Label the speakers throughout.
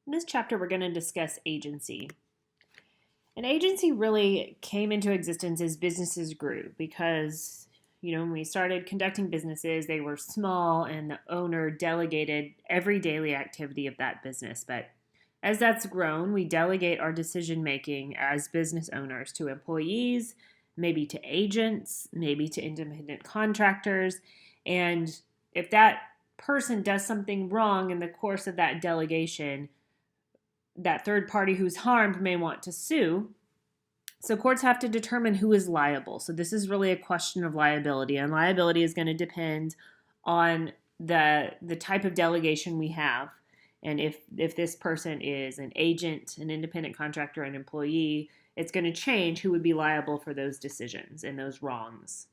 Speaker 1: In this chapter, we're going to discuss agency. An agency really came into existence as businesses grew because, when we started conducting businesses, they were small and the owner delegated every daily activity of that business. But as that's grown, we delegate our decision making as business owners to employees, maybe to agents, maybe to independent contractors. And if that person does something wrong in the course of that delegation, that third party who's harmed may want to sue. So courts have to determine who is liable. So this is really a question of liability, and liability is going to depend on the type of delegation we have, and if this person is an agent, an independent contractor, an employee, it's going to change who would be liable for those decisions and those wrongs.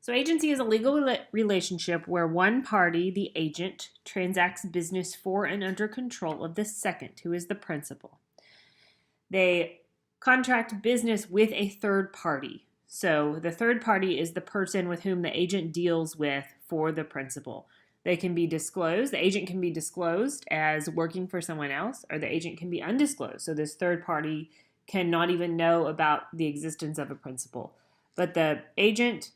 Speaker 1: So agency is a legal relationship where one party, the agent, transacts business for and under control of the second, who is the principal. They contract business with a third party. So the third party is the person with whom the agent deals with for the principal. They can be disclosed. The agent can be disclosed as working for someone else, or the agent can be undisclosed. So this third party cannot even know about the existence of a principal. But the agent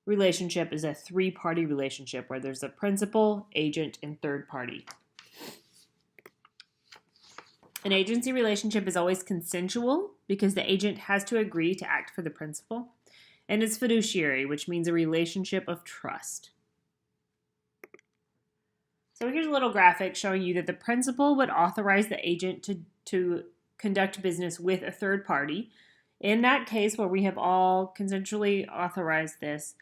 Speaker 1: relationship is a three-party relationship where there's a principal, agent, and third party. An agency relationship is always consensual because the agent has to agree to act for the principal, and it's fiduciary, which means a relationship of trust. So here's a little graphic showing you that the principal would authorize the agent to conduct business with a third party. In that case where we have all consensually authorized this,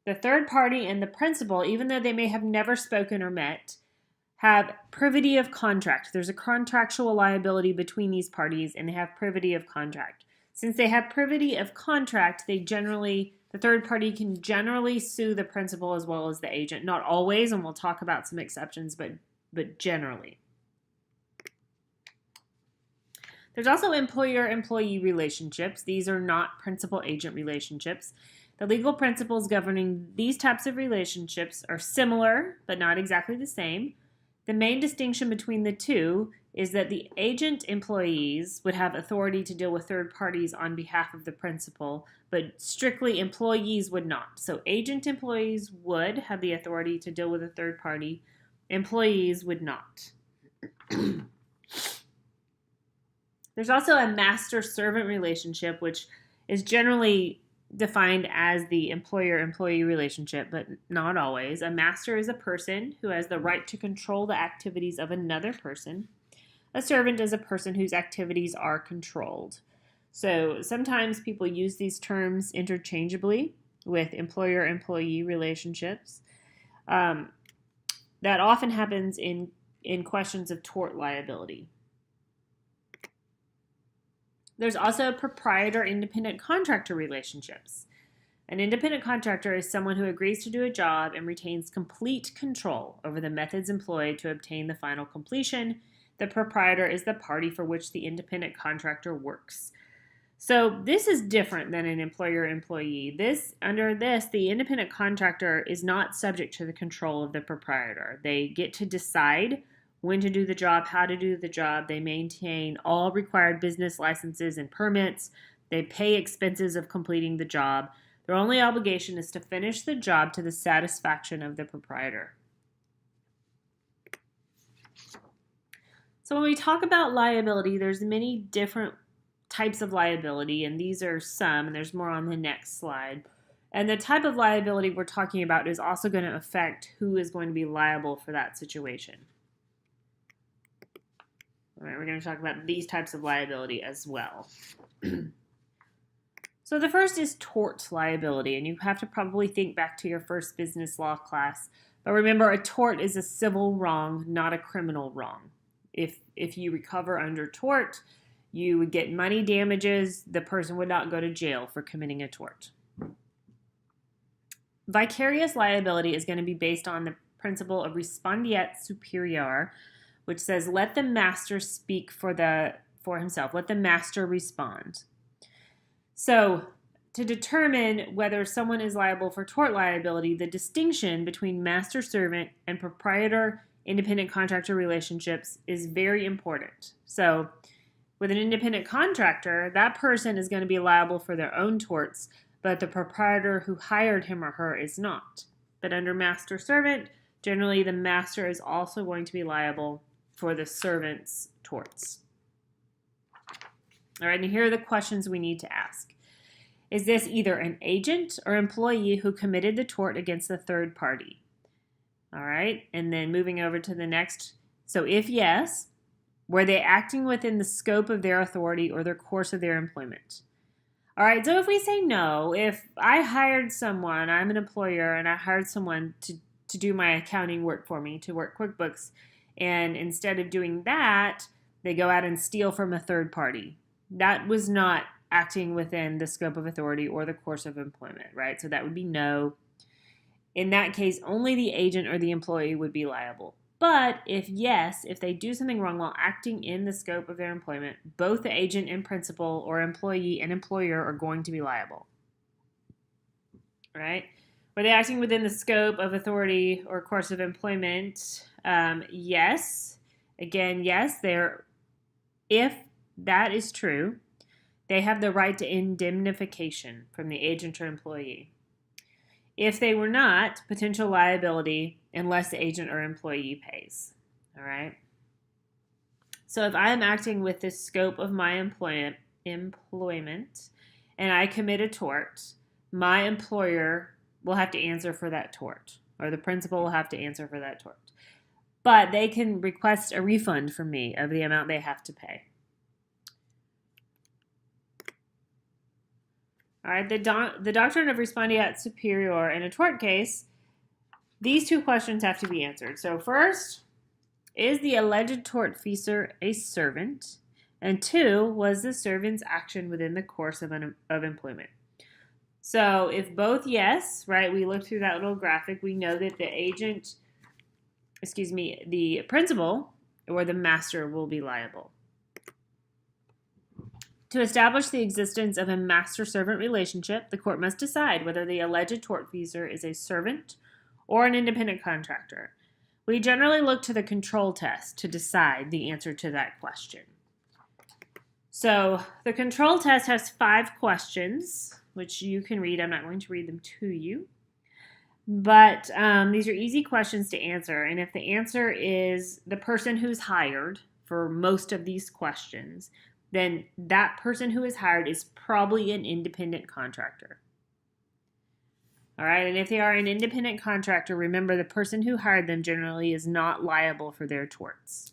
Speaker 1: the third party and the principal, even though they may have never spoken or met, have privity of contract. There's a contractual liability between these parties, and they have privity of contract. Since they have privity of contract, the third party can generally sue the principal as well as the agent. Not always, and we'll talk about some exceptions, but generally. There's also employer-employee relationships. These are not principal-agent relationships. The legal principles governing these types of relationships are similar, but not exactly the same. The main distinction between the two is that the agent employees would have authority to deal with third parties on behalf of the principal, but strictly employees would not. So agent employees would have the authority to deal with a third party. Employees would not. There's also a master-servant relationship, which is generally defined as the employer-employee relationship, but not always. A master is a person who has the right to control the activities of another person. A servant is a person whose activities are controlled. So sometimes people use these terms interchangeably with employer-employee relationships. That often happens in questions of tort liability. There's also proprietor-independent contractor relationships. An independent contractor is someone who agrees to do a job and retains complete control over the methods employed to obtain the final completion. The proprietor is the party for which the independent contractor works. So this is different than an employer-employee. Under this, the independent contractor is not subject to the control of the proprietor. They get to decide when to do the job, how to do the job. They maintain all required business licenses and permits. They pay expenses of completing the job. Their only obligation is to finish the job to the satisfaction of the proprietor. So when we talk about liability, there's many different types of liability, and these are some, and there's more on the next slide. And the type of liability we're talking about is also going to affect who is going to be liable for that situation. All right, we're going to talk about these types of liability as well. So the first is tort liability, and you have to probably think back to your first business law class. But remember, a tort is a civil wrong, not a criminal wrong. If you recover under tort, you would get money damages. The person would not go to jail for committing a tort. Vicarious liability is going to be based on the principle of respondeat superior, which says, let the master speak for himself. Let the master respond. So to determine whether someone is liable for tort liability, the distinction between master-servant and proprietor-independent contractor relationships is very important. So with an independent contractor, that person is going to be liable for their own torts, but the proprietor who hired him or her is not. But under master-servant, generally the master is also going to be liable for the servant's torts. All right, and here are the questions we need to ask. Is this either an agent or employee who committed the tort against the third party? All right, and then moving over to the next. So if yes, were they acting within the scope of their authority or the course of their employment? All right, so if we say no, if I hired someone, I'm an employer, and I hired someone to do my accounting work for me, to work QuickBooks, and instead of doing that, they go out and steal from a third party. That was not acting within the scope of authority or the course of employment, right? So that would be no. In that case, only the agent or the employee would be liable. But if yes, if they do something wrong while acting in the scope of their employment, both the agent and principal or employee and employer are going to be liable, right? Were they acting within the scope of authority or course of employment? Yes. Again, yes. If that is true, they have the right to indemnification from the agent or employee. If they were not, potential liability unless the agent or employee pays. All right. So if I am acting with the scope of my employment and I commit a tort, my employer will have to answer for that tort, or the principal will have to answer for that tort. But they can request a refund from me of the amount they have to pay. All right, the doctrine of respondeat superior in a tort case, these two questions have to be answered. So first, is the alleged tortfeasor a servant? And two, was the servant's action within the course of employment? So if both yes, right, we look through that little graphic, we know that the principal or the master will be liable. To establish the existence of a master-servant relationship, the court must decide whether the alleged tortfeasor is a servant or an independent contractor. We generally look to the control test to decide the answer to that question. So the control test has 5 questions, which you can read. I'm not going to read them to you. But these are easy questions to answer. And if the answer is the person who's hired for most of these questions, then that person who is hired is probably an independent contractor. All right, and if they are an independent contractor, remember the person who hired them generally is not liable for their torts.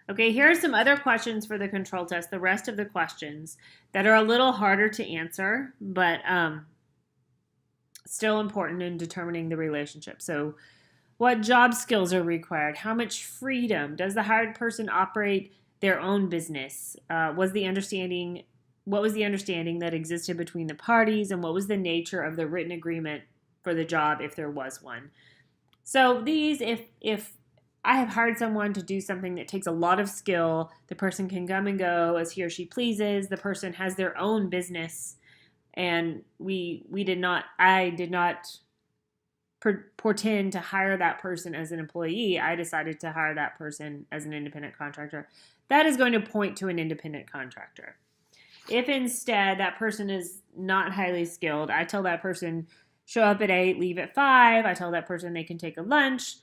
Speaker 1: Okay, here are some other questions for the control test, the rest of the questions that are a little harder to answer, but still important in determining the relationship. So, what job skills are required? How much freedom? Does the hired person operate their own business? What was the understanding that existed between the parties, and what was the nature of the written agreement for the job if there was one? So these, if I have hired someone to do something that takes a lot of skill, the person can come and go as he or she pleases, the person has their own business, and I did not portend to hire that person as an employee. I decided to hire that person as an independent contractor. That is going to point to an independent contractor. If instead that person is not highly skilled, I tell that person, show up at 8, leave at 5. I tell that person they can take a lunch.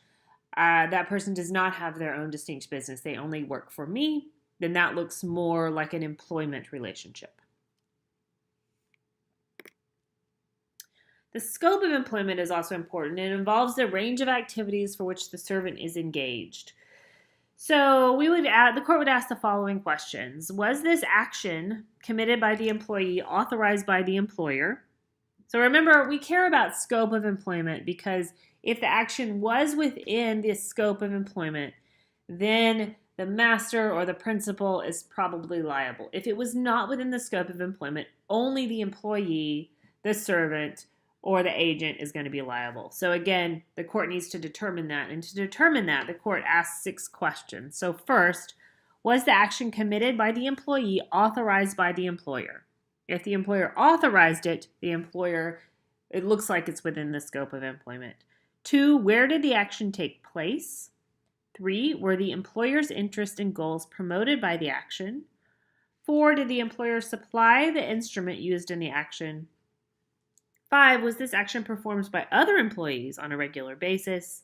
Speaker 1: That person does not have their own distinct business. They only work for me. Then that looks more like an employment relationship. The scope of employment is also important. It involves the range of activities for which the servant is engaged. So the court would ask the following questions. Was this action committed by the employee authorized by the employer? So remember, we care about scope of employment because if the action was within the scope of employment, then the master or the principal is probably liable. If it was not within the scope of employment, only the employee, the servant, or the agent is going to be liable. So again, the court needs to determine that. And to determine that, the court asks 6 questions. So first, was the action committed by the employee authorized by the employer? If the employer authorized it, it looks like it's within the scope of employment. 2, where did the action take place? 3, were the employer's interest and goals promoted by the action? 4, did the employer supply the instrument used in the action? 5, was this action performed by other employees on a regular basis?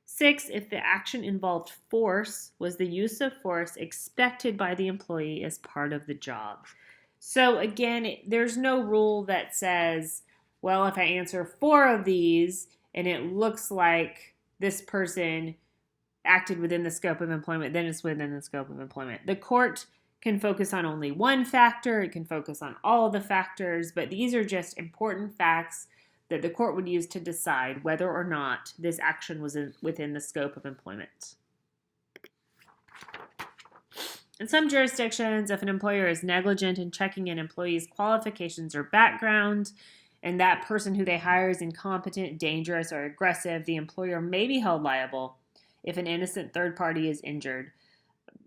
Speaker 1: 6, if the action involved force, was the use of force expected by the employee as part of the job? So again, there's no rule that says, well, if I answer 4 of these and it looks like this person acted within the scope of employment, then it's within the scope of employment. The court can focus on only one factor. It can focus on all the factors, but these are just important facts that the court would use to decide whether or not this action was within the scope of employment. In some jurisdictions, if an employer is negligent in checking an employee's qualifications or background, and that person who they hire is incompetent, dangerous, or aggressive, the employer may be held liable if an innocent third party is injured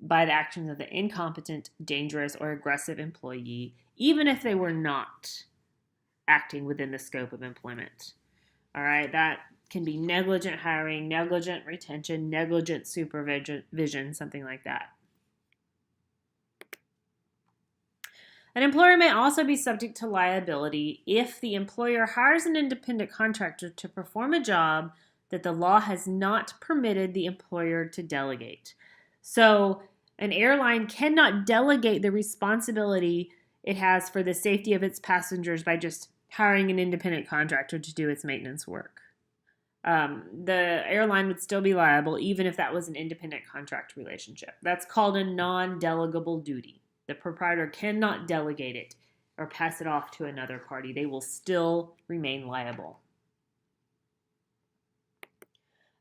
Speaker 1: by the actions of the incompetent, dangerous, or aggressive employee, even if they were not acting within the scope of employment. All right, that can be negligent hiring, negligent retention, negligent supervision, something like that. An employer may also be subject to liability if the employer hires an independent contractor to perform a job that the law has not permitted the employer to delegate. So an airline cannot delegate the responsibility it has for the safety of its passengers by just hiring an independent contractor to do its maintenance work. The airline would still be liable even if that was an independent contract relationship. That's called a non-delegable duty. The proprietor cannot delegate it or pass it off to another party. They will still remain liable.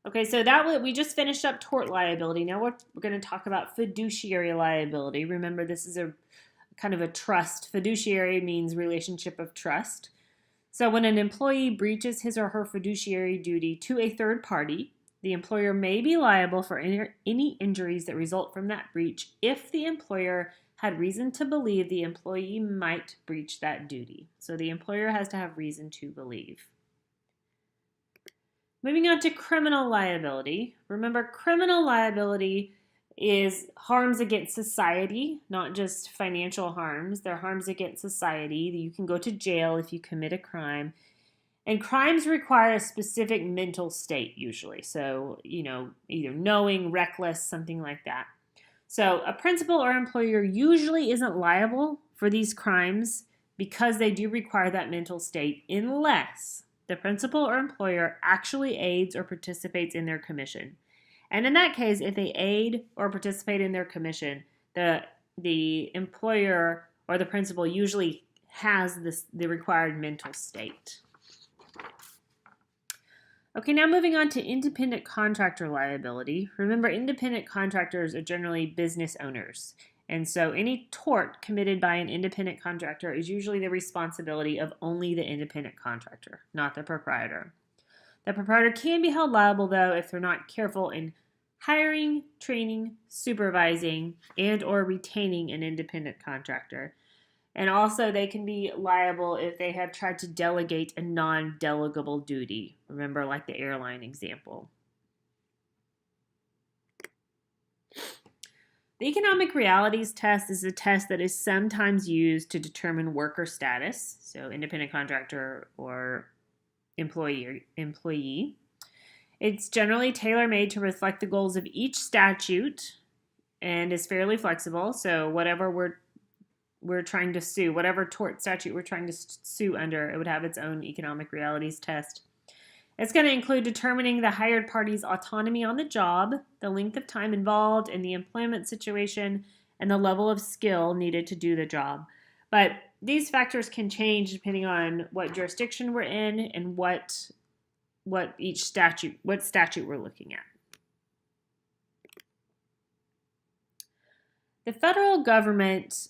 Speaker 1: Okay, so we just finished up tort liability. Now we're going to talk about fiduciary liability. Remember, this is a kind of a trust. Fiduciary means relationship of trust. So when an employee breaches his or her fiduciary duty to a third party, the employer may be liable for any injuries that result from that breach if the employer had reason to believe the employee might breach that duty. So the employer has to have reason to believe. Moving on to criminal liability. Remember, criminal liability is harms against society, not just financial harms. They're harms against society. You can go to jail if you commit a crime. And crimes require a specific mental state usually. So, either knowing, reckless, something like that. So a principal or employer usually isn't liable for these crimes because they do require that mental state unless the principal or employer actually aids or participates in their commission. And in that case, if they aid or participate in their commission, the employer or the principal usually has the required mental state. Okay, now moving on to independent contractor liability. Remember, independent contractors are generally business owners. And so any tort committed by an independent contractor is usually the responsibility of only the independent contractor, not the proprietor. The proprietor can be held liable, though, if they're not careful in hiring, training, supervising, and or retaining an independent contractor. And also they can be liable if they have tried to delegate a non-delegable duty. Remember, like the airline example. The economic realities test is a test that is sometimes used to determine worker status, so independent contractor or employee. It's generally tailor-made to reflect the goals of each statute and is fairly flexible. So whatever we're trying to sue, whatever tort statute we're trying to sue under, it would have its own economic realities test. It's going to include determining the hired party's autonomy on the job, the length of time involved in the employment situation, and the level of skill needed to do the job. But these factors can change depending on what jurisdiction we're in and what statute we're looking at. The federal government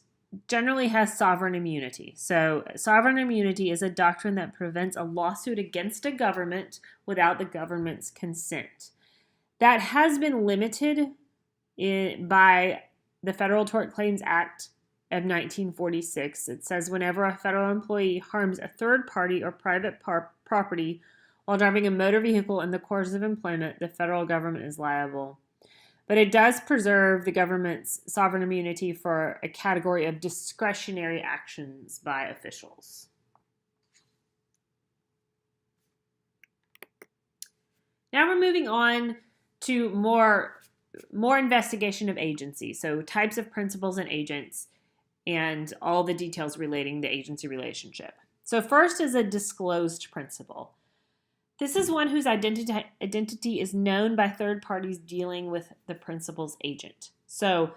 Speaker 1: generally has sovereign immunity. So sovereign immunity is a doctrine that prevents a lawsuit against a government without the government's consent. That has been limited by the Federal Tort Claims Act of 1946. It says whenever a federal employee harms a third party or private property while driving a motor vehicle in the course of employment, the federal government is liable. But it does preserve the government's sovereign immunity for a category of discretionary actions by officials. Now we're moving on to more investigation of agency, so types of principals and agents, and all the details relating the agency relationship. So first is a disclosed principal. This is one whose identity is known by third parties dealing with the principal's agent. So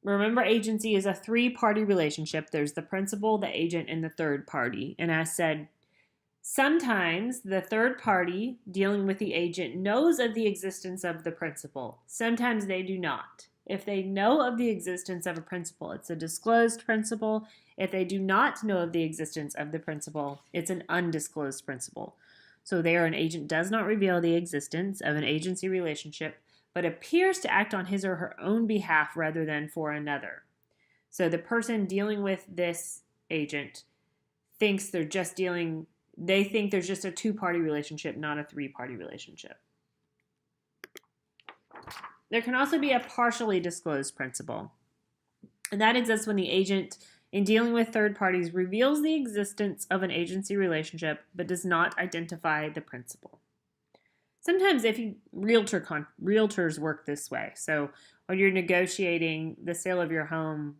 Speaker 1: remember, agency is a three-party relationship. There's the principal, the agent, and the third party. And as said, sometimes the third party dealing with the agent knows of the existence of the principal. Sometimes they do not. If they know of the existence of a principal, it's a disclosed principal. If they do not know of the existence of the principal, it's an undisclosed principal. So there, an agent does not reveal the existence of an agency relationship, but appears to act on his or her own behalf rather than for another. So the person dealing with this agent thinks they're just they think there's just a two-party relationship, not a three-party relationship. There can also be a partially disclosed principal, and that exists when the agent, in dealing with third parties, reveals the existence of an agency relationship but does not identify the principal. Sometimes realtors work this way. So when you're negotiating the sale of your home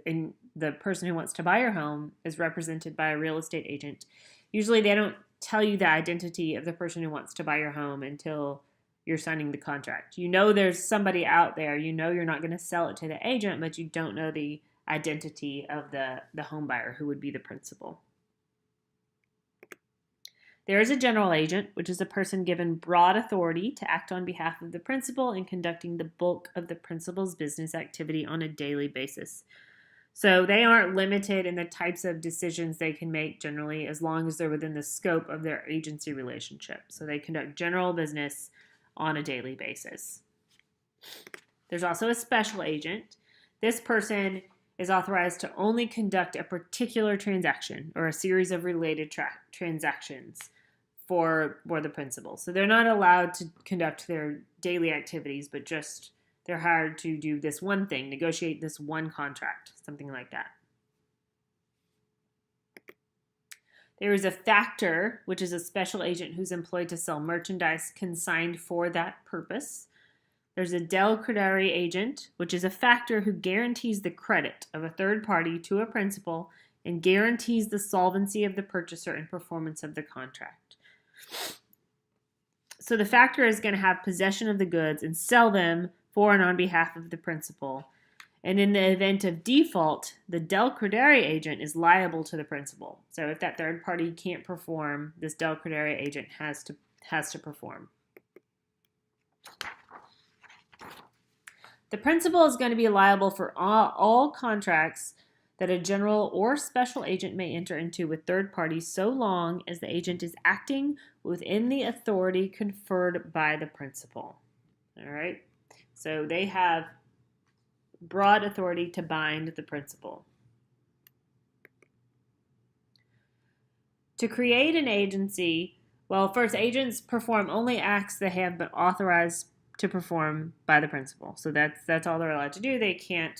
Speaker 1: and the person who wants to buy your home is represented by a real estate agent, usually they don't tell you the identity of the person who wants to buy your home until you're signing the contract. You know there's somebody out there. You know you're not going to sell it to the agent, but you don't know the identity of the home buyer, who would be the principal. There is a general agent, which is a person given broad authority to act on behalf of the principal in conducting the bulk of the principal's business activity on a daily basis. So they aren't limited in the types of decisions they can make generally, as long as they're within the scope of their agency relationship. So they conduct general business on a daily basis. There's also a special agent. This person is authorized to only conduct a particular transaction or a series of related transactions for the principal. So they're not allowed to conduct their daily activities, but just they're hired to do this one thing, negotiate this one contract, something like that. There is a factor, which is a special agent who's employed to sell merchandise consigned for that purpose. There's a del credere agent, which is a factor who guarantees the credit of a third party to a principal and guarantees the solvency of the purchaser and performance of the contract. So the factor is going to have possession of the goods and sell them for and on behalf of the principal. And in the event of default, the del credere agent is liable to the principal. So if that third party can't perform, this del credere agent has to perform. The principal is going to be liable for all contracts that a general or special agent may enter into with third parties so long as the agent is acting within the authority conferred by the principal. All right? So they have broad authority to bind the principal. To create an agency, well, first, agents perform only acts that have been authorized to perform by the principal. So that's all they're allowed to do. They can't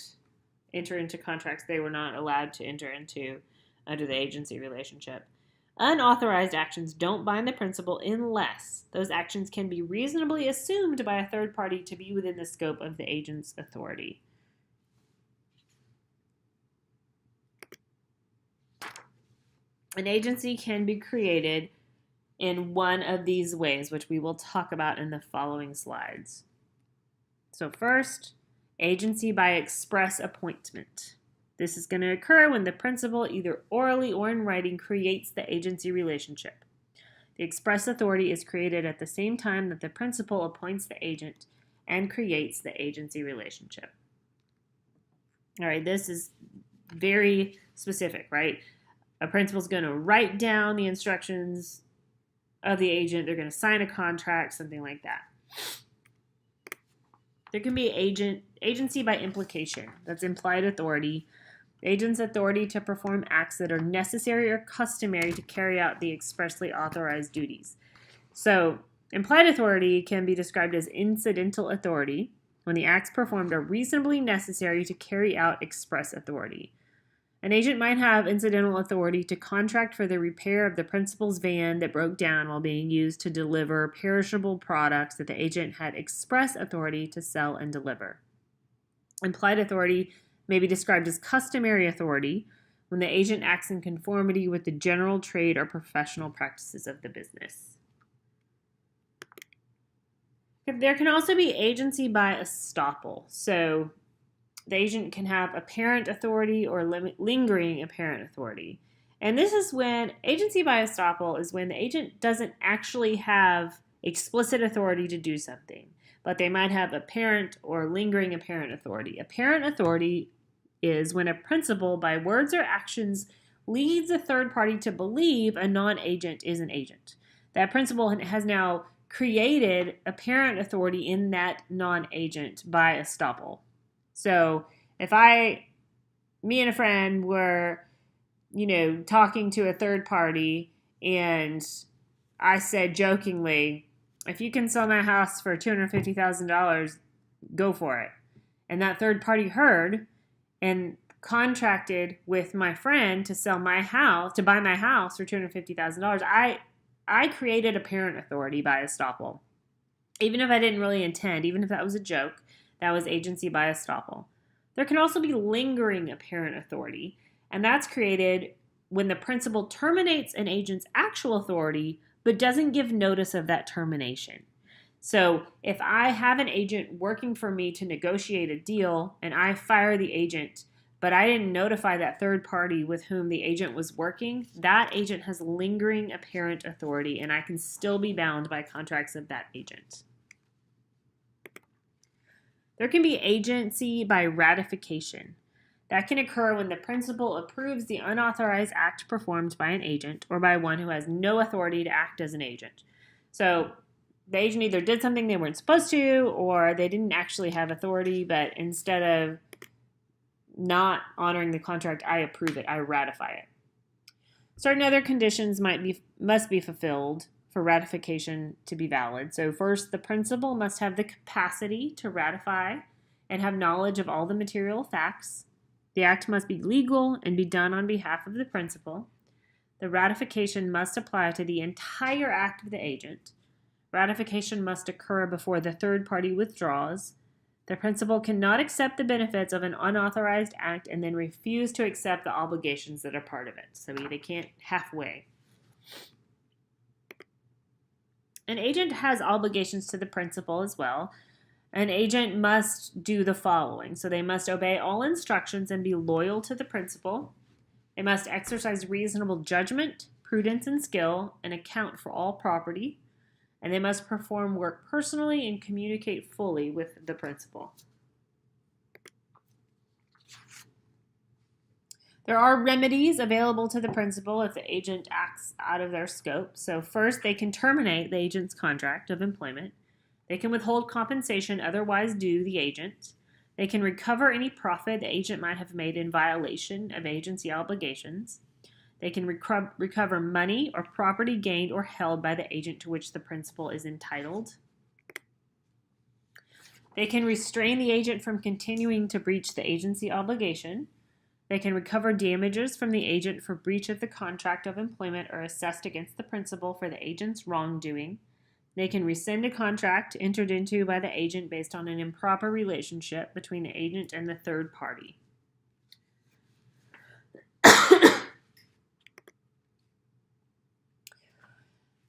Speaker 1: enter into contracts they were not allowed to enter into under the agency relationship. Unauthorized actions don't bind the principal unless those actions can be reasonably assumed by a third party to be within the scope of the agent's authority. An agency can be created in one of these ways, which we will talk about in the following slides. So first, agency by express appointment. This is going to occur when the principal, either orally or in writing, creates the agency relationship. The express authority is created at the same time that the principal appoints the agent and creates the agency relationship. All right, this is very specific, right? A principal is going to write down the instructions of the agent. They're going to sign a contract, something like that. There can be agency by implication. That's implied authority. The agent's authority to perform acts that are necessary or customary to carry out the expressly authorized duties. So, implied authority can be described as incidental authority when the acts performed are reasonably necessary to carry out express authority. An agent might have incidental authority to contract for the repair of the principal's van that broke down while being used to deliver perishable products that the agent had express authority to sell and deliver. Implied authority may be described as customary authority when the agent acts in conformity with the general trade or professional practices of the business. There can also be agency by estoppel. So the agent can have apparent authority or lingering apparent authority. And this is when agency by estoppel is when the agent doesn't actually have explicit authority to do something, but they might have apparent or lingering apparent authority. Apparent authority is when a principal, by words or actions, leads a third party to believe a non-agent is an agent. That principal has now created apparent authority in that non-agent by estoppel. So if me and a friend were, talking to a third party and I said jokingly, if you can sell my house for $250,000, go for it. And that third party heard and contracted with my friend to sell my house, to buy my house for $250,000. I created apparent authority by estoppel. Even if I didn't really intend, even if that was a joke, that was agency by estoppel. There can also be lingering apparent authority, and that's created when the principal terminates an agent's actual authority but doesn't give notice of that termination. So if I have an agent working for me to negotiate a deal and I fire the agent, but I didn't notify that third party with whom the agent was working, that agent has lingering apparent authority, and I can still be bound by contracts of that agent. There can be agency by ratification. That can occur when the principal approves the unauthorized act performed by an agent or by one who has no authority to act as an agent. So the agent either did something they weren't supposed to, or they didn't actually have authority, but instead of not honoring the contract, I approve it, I ratify it. Certain other conditions must be fulfilled for ratification to be valid. So first, the principal must have the capacity to ratify and have knowledge of all the material facts. The act must be legal and be done on behalf of the principal. The ratification must apply to the entire act of the agent. Ratification must occur before the third party withdraws. The principal cannot accept the benefits of an unauthorized act and then refuse to accept the obligations that are part of it. So they can't halfway. An agent has obligations to the principal as well. An agent must do the following. So they must obey all instructions and be loyal to the principal. They must exercise reasonable judgment, prudence, and skill, and account for all property. And they must perform work personally and communicate fully with the principal. There are remedies available to the principal if the agent acts out of their scope. So first, they can terminate the agent's contract of employment. They can withhold compensation otherwise due the agent. They can recover any profit the agent might have made in violation of agency obligations. They can recover money or property gained or held by the agent to which the principal is entitled. They can restrain the agent from continuing to breach the agency obligation. They can recover damages from the agent for breach of the contract of employment or assessed against the principal for the agent's wrongdoing. They can rescind a contract entered into by the agent based on an improper relationship between the agent and the third party.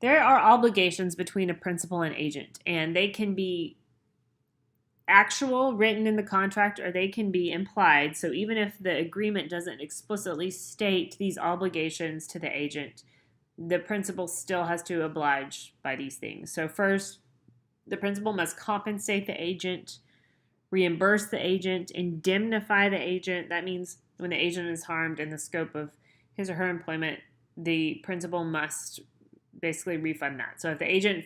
Speaker 1: There are obligations between a principal and agent, and they can be actual, written in the contract, or they can be implied. So even if the agreement doesn't explicitly state these obligations to the agent, the principal still has to oblige by these things. So first, the principal must compensate the agent, reimburse the agent, indemnify the agent. That means when the agent is harmed in the scope of his or her employment, the principal must basically refund that. So if the agent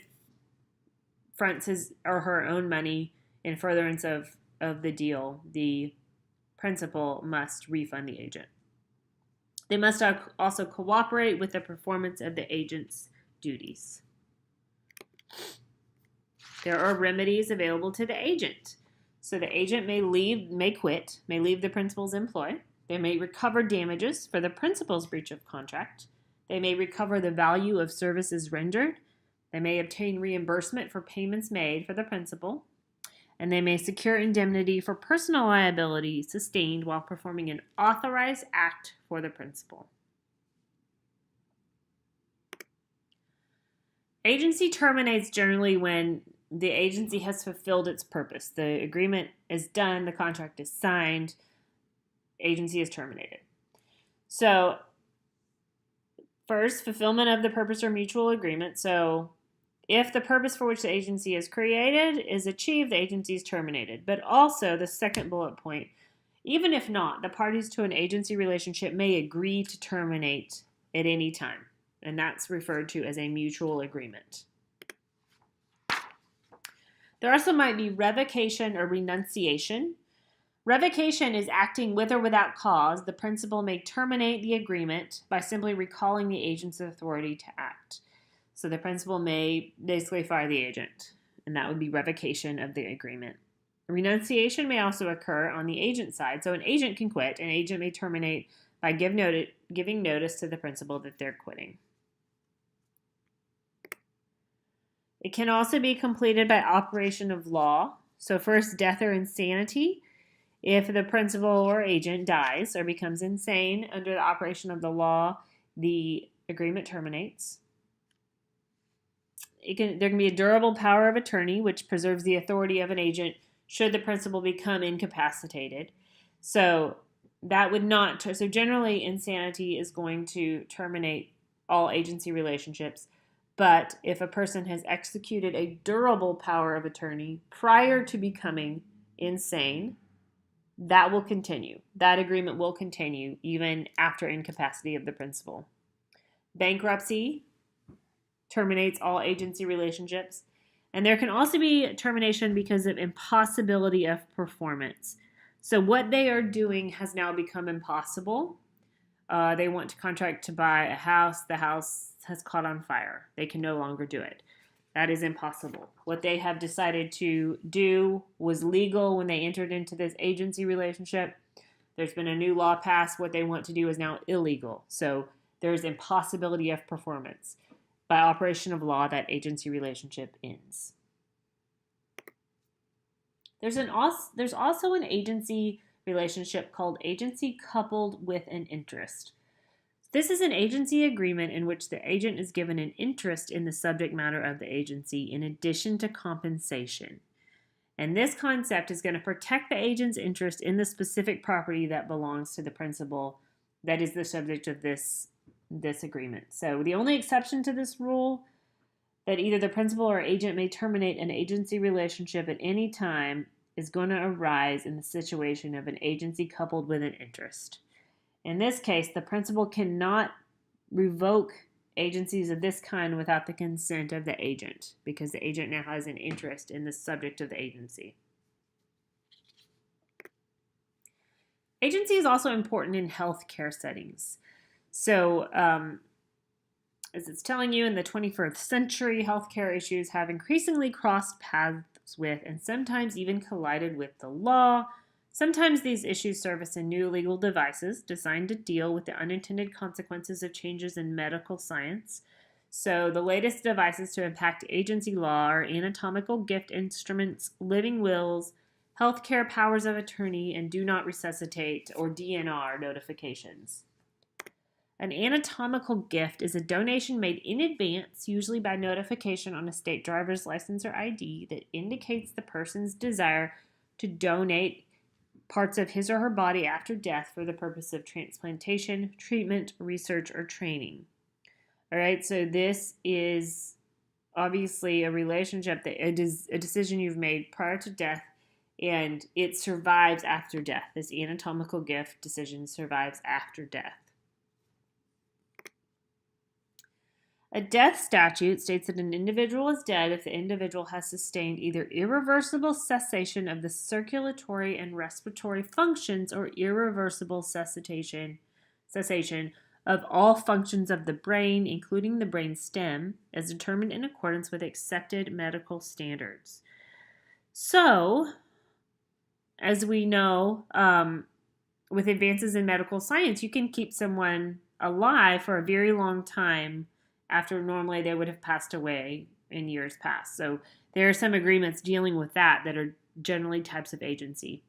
Speaker 1: fronts his or her own money in furtherance of the deal, the principal must refund the agent. They must also cooperate with the performance of the agent's duties. There are remedies available to the agent. So the agent may leave the principal's employ. They may recover damages for the principal's breach of contract. They may recover the value of services rendered. They may obtain reimbursement for payments made for the principal. And they may secure indemnity for personal liability sustained while performing an authorized act for the principal. Agency terminates generally when the agency has fulfilled its purpose. The agreement is done, the contract is signed, agency is terminated. So, first, fulfillment of the purpose or mutual agreement. So, if the purpose for which the agency is created is achieved, the agency is terminated. But also, the second bullet point, even if not, the parties to an agency relationship may agree to terminate at any time. And that's referred to as a mutual agreement. There also might be revocation or renunciation. Revocation is acting with or without cause. The principal may terminate the agreement by simply recalling the agent's authority to act. So the principal may basically fire the agent, and that would be revocation of the agreement. Renunciation may also occur on the agent side. So an agent can quit. An agent may terminate by giving notice to the principal that they're quitting. It can also be completed by operation of law. So first, death or insanity. If the principal or agent dies or becomes insane under the operation of the law, the agreement terminates. There can be a durable power of attorney, which preserves the authority of an agent should the principal become incapacitated. So generally insanity is going to terminate all agency relationships. But if a person has executed a durable power of attorney prior to becoming insane, that will continue. That agreement will continue even after incapacity of the principal. Bankruptcy terminates all agency relationships. And there can also be termination because of impossibility of performance. So what they are doing has now become impossible. They want to contract to buy a house. The house has caught on fire. They can no longer do it. That is impossible. What they have decided to do was legal when they entered into this agency relationship. There's been a new law passed. What they want to do is now illegal. So there's impossibility of performance. By operation of law, that agency relationship ends. There's also an agency relationship called agency coupled with an interest. This is an agency agreement in which the agent is given an interest in the subject matter of the agency in addition to compensation. And this concept is going to protect the agent's interest in the specific property that belongs to the principal that is the subject of this agreement. So the only exception to this rule that either the principal or agent may terminate an agency relationship at any time is going to arise in the situation of an agency coupled with an interest. In this case, the principal cannot revoke agencies of this kind without the consent of the agent because the agent now has an interest in the subject of the agency. Agency is also important in healthcare settings. So, as it's telling you, in the 21st century, healthcare issues have increasingly crossed paths with and sometimes even collided with the law. Sometimes these issues surface in new legal devices designed to deal with the unintended consequences of changes in medical science. So the latest devices to impact agency law are anatomical gift instruments, living wills, healthcare powers of attorney, and do not resuscitate or DNR notifications. An anatomical gift is a donation made in advance, usually by notification on a state driver's license or ID, that indicates the person's desire to donate parts of his or her body after death for the purpose of transplantation, treatment, research, or training. All right, so this is obviously a relationship that it is a decision you've made prior to death, and it survives after death. This anatomical gift decision survives after death. A death statute states that an individual is dead if the individual has sustained either irreversible cessation of the circulatory and respiratory functions or irreversible cessation of all functions of the brain, including the brain stem, as determined in accordance with accepted medical standards. So, as we know, with advances in medical science, you can keep someone alive for a very long time after normally they would have passed away in years past. So there are some agreements dealing with that are generally types of agency.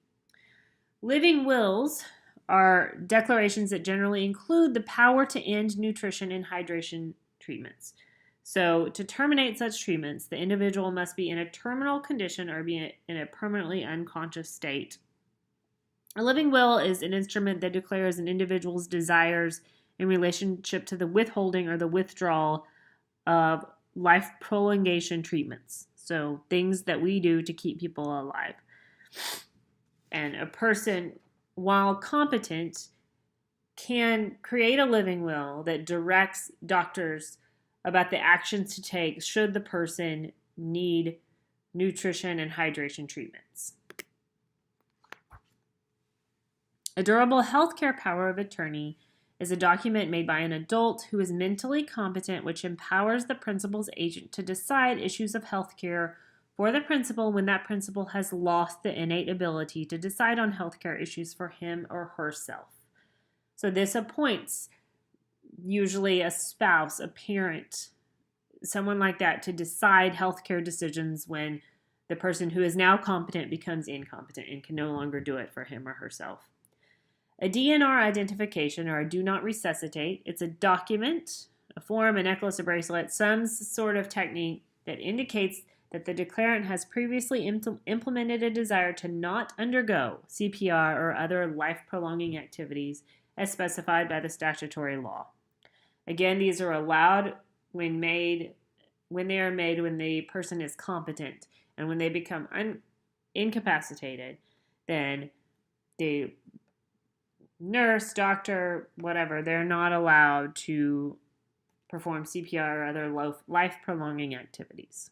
Speaker 1: Living wills are declarations that generally include the power to end nutrition and hydration treatments. So to terminate such treatments, the individual must be in a terminal condition or be in a permanently unconscious state. A living will is an instrument that declares an individual's desires in relationship to the withholding or the withdrawal of life prolongation treatments. So things that we do to keep people alive. And a person, while competent, can create a living will that directs doctors about the actions to take should the person need nutrition and hydration treatments. A durable healthcare power of attorney is a document made by an adult who is mentally competent, which empowers the principal's agent to decide issues of healthcare for the principal when that principal has lost the innate ability to decide on healthcare issues for him or herself. So this appoints usually a spouse, a parent, someone like that to decide healthcare decisions when the person who is now competent becomes incompetent and can no longer do it for him or herself. A DNR identification, or a do not resuscitate, it's a document, a form, a necklace, a bracelet, some sort of technique that indicates that the declarant has previously implemented a desire to not undergo CPR or other life-prolonging activities as specified by the statutory law. Again, these are allowed when they are made when the person is competent, and when they become incapacitated, then the nurse, doctor, whatever, they're not allowed to perform CPR or other life-prolonging activities.